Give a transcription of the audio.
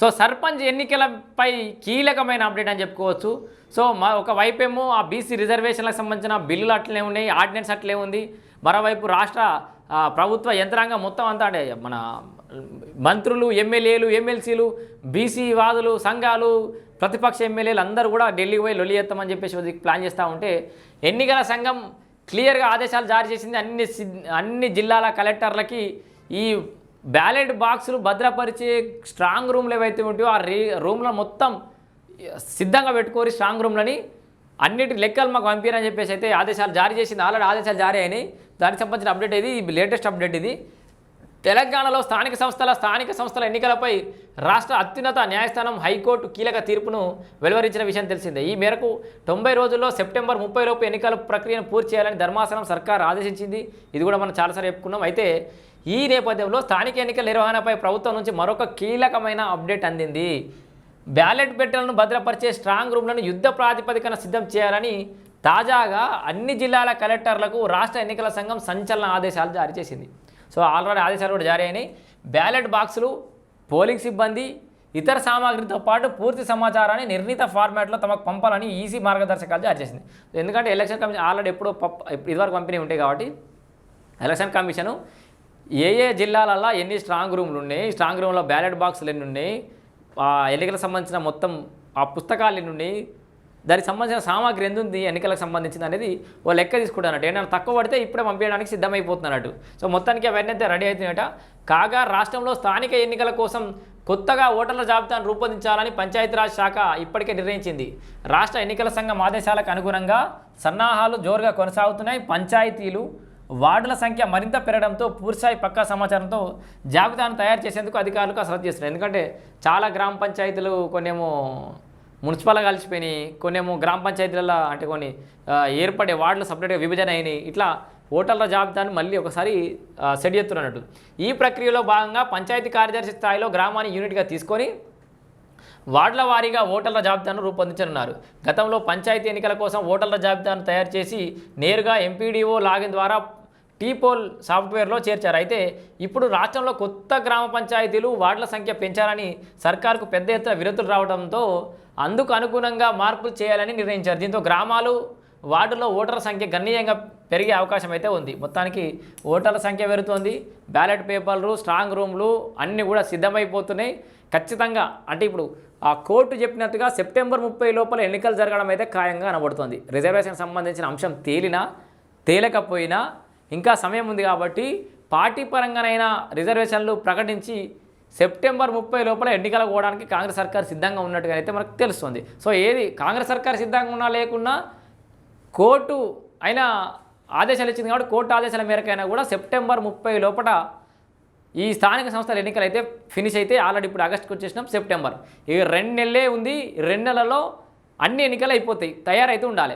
So sarpanch ఎన్నికలపై కీలకమైన update అని చెప్పుకోవచ్చు. సో ఒక వైపేమో ఆ బీసీ రిజర్వేషన్లకు సంబంధించిన బిల్లులు అట్లనే ఉన్నాయి, ఆర్డినెన్స్ అట్లే ఉంది. మరోవైపు రాష్ట్ర ప్రభుత్వ యంత్రాంగం మొత్తం అంతా అంటే మన మంత్రులు, ఎమ్మెల్యేలు, ఎమ్మెల్సీలు, బీసీ వాదులు, సంఘాలు, ప్రతిపక్ష ఎమ్మెల్యేలు అందరూ కూడా ఢిల్లీకి పోయి లొల్లి చేస్తామని చెప్పేసి ప్లాన్ చేస్తూ ఉంటే ఎన్నికల సంఘం క్లియర్గా ఆదేశాలు జారీ చేసింది. అన్ని జిల్లాల కలెక్టర్లకి ఈ బ్యాలెట్ బాక్సులు భద్రపరిచే స్ట్రాంగ్ రూమ్లు ఏవైతే ఉంటాయో ఆ రూమ్లో మొత్తం సిద్ధంగా పెట్టుకోరి స్ట్రాంగ్ రూమ్లని అన్నిటి లెక్కలు మాకు పంపిరని చెప్పేసి అయితే ఆదేశాలు జారీ చేసింది. ఆల్రెడీ ఆదేశాలు జారీ అయినాయి. దానికి సంబంధించిన అప్డేట్ ఇది లేటెస్ట్ అప్డేట్ ఇది. తెలంగాణలో స్థానిక సంస్థల ఎన్నికలపై రాష్ట్ర అత్యున్నత న్యాయస్థానం హైకోర్టు కీలక తీర్పును వెలువరించిన విషయం తెలిసిందే. ఈ మేరకు 90 రోజుల్లో సెప్టెంబర్ 30 లోపు ఎన్నికల ప్రక్రియను పూర్తి చేయాలని ధర్మాసనం సర్కార్ ఆదేశించింది. ఇది కూడా మనం చాలాసార్లు చెప్పుకున్నాం. అయితే ఈ నేపథ్యంలో స్థానిక ఎన్నికల నిర్వహణపై ప్రభుత్వం నుంచి మరొక కీలకమైన అప్డేట్ అందింది. బ్యాలెట్ పెట్టెలను భద్రపరిచే స్ట్రాంగ్ రూమ్లను యుద్ధ ప్రాతిపదికన సిద్ధం చేయాలని తాజాగా అన్ని జిల్లాల కలెక్టర్లకు రాష్ట్ర ఎన్నికల సంఘం సంచలన ఆదేశాలు జారీ చేసింది. సో ఆల్రెడీ ఆదేశాలు కూడా జారీ అయినాయి. బ్యాలెట్ బాక్సులు, పోలింగ్ సిబ్బంది, ఇతర సామాగ్రితో పాటు పూర్తి సమాచారాన్ని నిర్ణీత ఫార్మాట్లో తమకు పంపాలని ఈసీ మార్గదర్శకాలు జారీ చేసింది. ఎందుకంటే ఎలక్షన్ కమిషన్ ఆల్రెడీ ఇదివరకు పంపిణీ ఉంటాయి కాబట్టి ఎలక్షన్ కమిషను ఏ జిల్లాలల్లో ఎన్ని స్ట్రాంగ్ రూమ్లు ఉన్నాయి, స్ట్రాంగ్ రూమ్లో బ్యాలెట్ బాక్సులు ఎన్ని ఉన్నాయి, ఎన్నికలకు సంబంధించిన మొత్తం ఆ పుస్తకాలు ఎన్ని ఉన్నాయి, దానికి సంబంధించిన సామాగ్రి ఎంత ఉంది ఎన్నికలకు సంబంధించింది అనేది ఓ లెక్క తీసుకుంటానట్టు. ఏమైనా తక్కువ పడితే ఇప్పుడే పంపించడానికి సిద్ధమైపోతున్నట్టు. సో మొత్తానికి అవన్నీ అయితే రెడీ అవుతున్నాయట. కాగా రాష్ట్రంలో స్థానిక ఎన్నికల కోసం కొత్తగా ఓటర్ల జాబితాను రూపొందించాలని పంచాయతీరాజ్ శాఖ ఇప్పటికే నిర్ణయించింది. రాష్ట్ర ఎన్నికల సంఘం ఆదేశాలకు అనుగుణంగా సన్నాహాలు జోరుగా కొనసాగుతున్నాయి. పంచాయతీలు, వార్డుల సంఖ్య మరింత పెరగడంతో పూర్తిస్థాయి పక్కా సమాచారంతో జాబితాను తయారు చేసేందుకు అధికారులకు కసరత్తు చేస్తున్నారు. ఎందుకంటే చాలా గ్రామ పంచాయతీలు కొన్నేమో మున్సిపల్గా కలిసిపోయినాయి, కొన్నేమో గ్రామ పంచాయతీలలో అంటే కొన్ని ఏర్పడే వార్డులు సపరేట్గా విభజన అయినాయి. ఇట్లా ఓటర్ల జాబితాను మళ్ళీ ఒకసారి సెట్ చేస్తున్నట్టు. ఈ ప్రక్రియలో భాగంగా పంచాయతీ కార్యదర్శి స్థాయిలో గ్రామాన్ని యూనిట్గా తీసుకొని వార్డుల వారీగా ఓటర్ల జాబితాను రూపొందించనున్నారు. గతంలో పంచాయతీ ఎన్నికల కోసం ఓటర్ల జాబితాను తయారు చేసి నేరుగా ఎంపీడీఓ లాగిన్ ద్వారా టీపోల్ సాఫ్ట్వేర్లో చేర్చారు. అయితే ఇప్పుడు రాష్ట్రంలో కొత్త గ్రామ పంచాయతీలు, వార్డుల సంఖ్య పెంచాలని సర్కారుకు పెద్ద ఎత్తున వినతులు రావడంతో అందుకు అనుగుణంగా మార్పులు చేయాలని నిర్ణయించారు. దీంతో గ్రామాలు, వార్డులో ఓటర్ల సంఖ్య గణనీయంగా పెరిగే అవకాశం అయితే ఉంది. మొత్తానికి ఓటర్ల సంఖ్య పెరుగుతోంది. బ్యాలెట్ పేపర్లు, స్ట్రాంగ్ రూమ్లు అన్నీ కూడా సిద్ధమైపోతున్నాయి. ఖచ్చితంగా అంటే ఇప్పుడు ఆ కోర్టు చెప్పినట్టుగా సెప్టెంబర్ 30 లోపల ఎన్నికలు జరగడం అయితే ఖాయంగా కనబడుతుంది. రిజర్వేషన్ సంబంధించిన అంశం తేలకపోయినా ఇంకా సమయం ఉంది కాబట్టి పార్టీ పరంగానైనా రిజర్వేషన్లు ప్రకటించి సెప్టెంబర్ 30 లోపల ఎన్నికలకు పోవడానికి కాంగ్రెస్ సర్కార్ సిద్ధంగా ఉన్నట్టుగా అయితే మనకు తెలుస్తుంది. సో ఏది కాంగ్రెస్ సర్కార్ సిద్ధంగా ఉన్నా లేకున్నా కోర్టు అయినా ఆదేశాలు ఇచ్చింది కాబట్టి కోర్టు ఆదేశాల మేరకైనా కూడా సెప్టెంబర్ 30 లోపల ఈ స్థానిక సంస్థల ఎన్నికలు అయితే ఫినిష్ అయితే ఆల్రెడీ ఇప్పుడు ఆగస్టుకు వచ్చేసినాం, సెప్టెంబర్. ఇక 2 నెలలే ఉంది. 2 నెలల్లో అన్ని ఎన్నికలు అయిపోతాయి, తయారైతే ఉండాలి.